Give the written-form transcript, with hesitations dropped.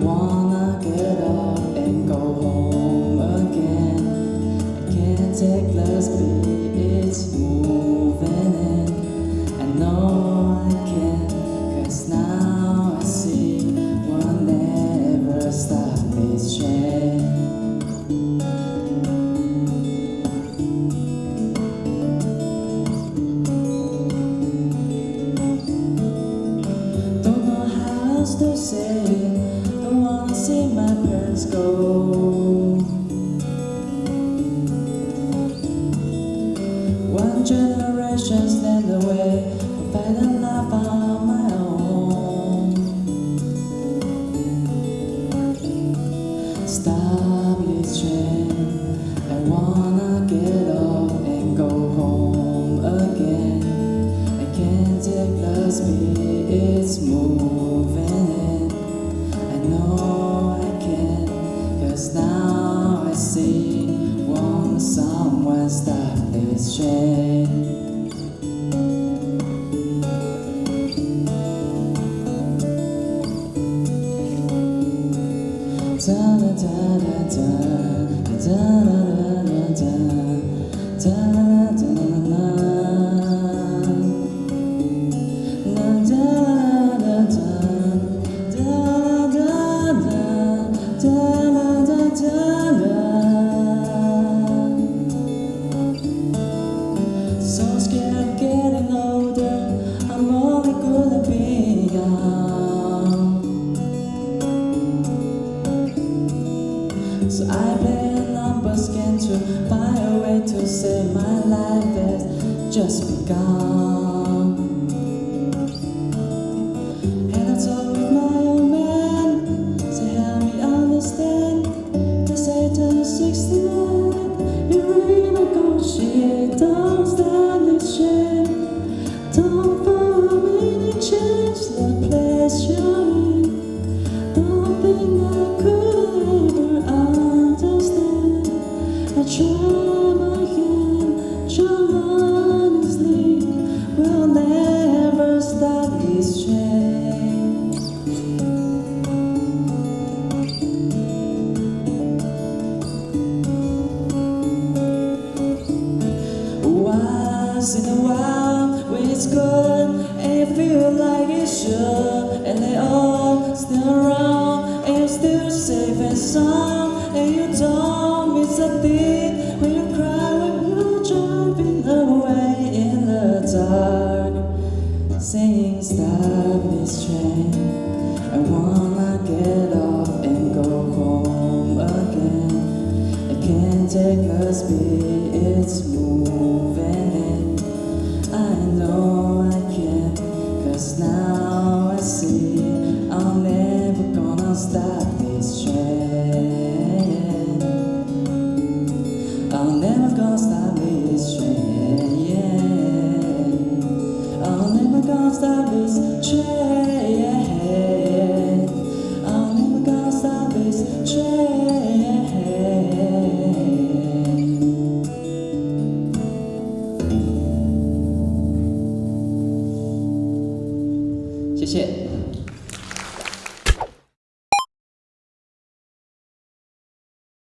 wanna get up and go home again. I can't take the speed it's moving in. I know I can, 'cause now I see we'll never stop this train. Don't know how else to say it. Don't wanna see my parents go. One generation stand away, fight a life on my own. Stop this train, I wanna get off and go home again. I can't take the speed it's moving in. I know I can, 'cause now I see won't someone stop this train. Da da da da da da da da da da da da So scared of getting older, I'm only gonna be young. So I play a numbers game to find a way to say my life has just begun. And I talk with my old man, say help me understand. They say till 69, you renegotiate, don't stand this shit. Don't follow me to change the place you're in. Don't think I could ever understand. I try my hand, try honestly, we'll never stop this train. Once in a while, when it's good and you feel like it should, and they all still around, and you're still safe and sound, and you don't miss a thing when you cry when you're driving away in the dark, saying stop this train. I wanna get off and go home again. I can't take the speed it's moving in. I know I can, 'cause now I see I'm never gonna stop this train. I'm never gonna stop this train, yeah. I'm never gonna stop this train. I'm never gonna stop this train. 谢谢。